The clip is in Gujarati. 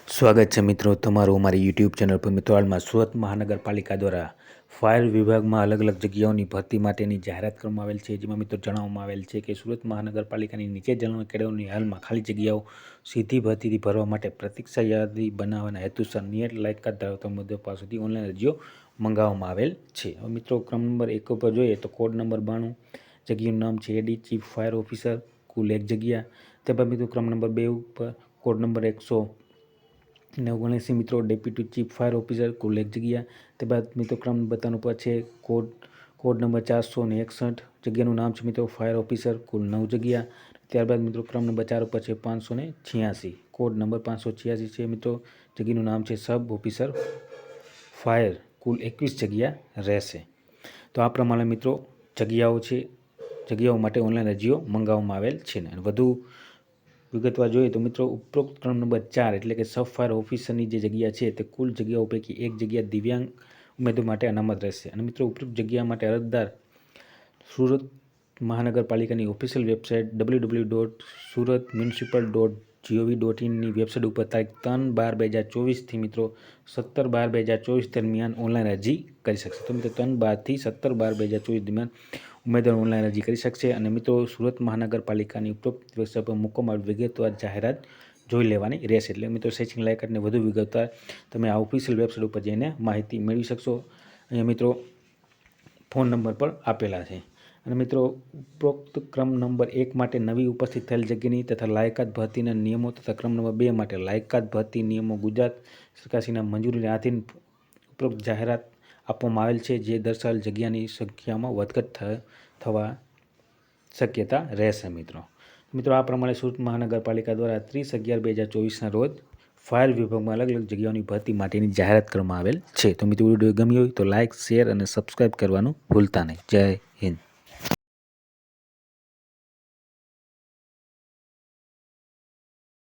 સ્વાગત છે મિત્રો તમારું અમારી યુટ્યુબ ચેનલ પર। મિત્રો હાલમાં સુરત મહાનગરપાલિકા દ્વારા ફાયર વિભાગમાં અલગ અલગ જગ્યાઓની ભરતી માટેની જાહેરાત કરવામાં આવેલ છે, જેમાં મિત્રો જણાવવામાં આવેલ છે કે સુરત મહાનગરપાલિકાની નીચે જણાવેલ કેડરોની હાલમાં ખાલી જગ્યાઓ સીધી ભરતીથી ભરવા માટે પ્રતીક્ષા યાદી બનાવવાના હેતુસર નિયત લાયકાત ધરાવતા ઉમેદવારો પાસેથી ઓનલાઈન અરજીઓ મંગાવવામાં આવેલ છે। હવે મિત્રો ક્રમ નંબર 1 ઉપર જોઈએ તો કોડ નંબર 92 જગ્યાનું નામ છે એડી ચીફ ફાયર ઓફિસર, કુલ 1 જગ્યા। ત્યારબાદ મિત્રો ક્રમ નંબર 2 ઉપર કોડ નંબર 179 મિત્રો ડેપ્યુટી ચીફ ફાયર ઓફિસર, કુલ 1 જગ્યા। ત્યારબાદ મિત્રો ક્રમ નંબર 3 ઉપર છે કોડ નંબર 461 જગ્યાનું નામ છે મિત્રો ફાયર ઓફિસર, કુલ 9 જગ્યા। ત્યારબાદ મિત્રો ક્રમ નંબર 4 ઉપર છે 586 કોડ નંબર 586 છે મિત્રો જગ્યાનું નામ છે સબ ઓફિસર ફાયર, કુલ 21 જગ્યા રહેશે। તો આ પ્રમાણે મિત્રો જગ્યાઓ માટે ઓનલાઈન અરજીઓ મંગાવવામાં આવેલ છે। ને વધુ વિગતવાર જોઈએ તો મિત્રો ઉપરોક્ત ક્રમ નંબર 4 એટલે કે સબ ફાયર ઓફિસરની જે જગ્યા છે તે કુલ જગ્યાઓ પૈકી 1 જગ્યા દિવ્યાંગ ઉમેદવાર માટે અનામત રહેશે। અને મિત્રો ઉપરોક્ત જગ્યા માટે અરજદાર સુરત મહાનગરપાલિકાની ઓફિશિયલ વેબસાઇટ www.suratmunicipal.gov.in ની વેબસાઇટ ઉપર તારીખ 3/12/2024 મિત્રો 17/12/2024 દરમિયાન ઓનલાઈન અરજી કરી શકશે। તો મિત્રો 3/12 થી 17/12/2024 દરમિયાન ઉમેદવાર ઓનલાઈન અરજી કરી શકશે। અને મિત્રો સુરત મહાનગરપાલિકાની ઉપરોક્ત વેબસાઇટ પર મૂકવામાં વિગતવાર જાહેરાત જોઈ લેવાની રહેશે। એટલે મિત્રો શૈક્ષણિક લાયકાતને વધુ વિગતવાર તમે આ ઓફિશિયલ વેબસાઇટ ઉપર જઈને માહિતી મેળવી શકશો। અહીંયા મિત્રો ફોન નંબર પણ આપેલા છે। અને મિત્રો ઉપરોક્ત ક્રમ નંબર 1 માટે નવી ઉપસ્થિત થયેલ જગ્યાની તથા લાયકાત ભરતીના નિયમો તથા ક્રમ નંબર 2 માટે લાયકાત ભરતી નિયમો ગુજરાત સરકારશ્રીના મંજૂરીને આધીન ઉપરોક્ત જાહેરાત આપવામાં આવેલ છે, જે દર્શાવેલ જગ્યાની સંખ્યામાં વધઘટ થવા શક્યતા રહેશે। મિત્રો આ પ્રમાણે સુરત મહાનગરપાલિકા દ્વારા 30/11/2024ના રોજ ફાયર વિભાગમાં અલગ અલગ જગ્યાઓની ભરતી માટેની જાહેરાત કરવામાં આવેલ છે। તો મિત્રો વિડીયો ગમ્યો હોય તો લાઇક, શેર અને સબસ્ક્રાઈબ કરવાનું ભૂલતા નહીં। જય હિન્દ।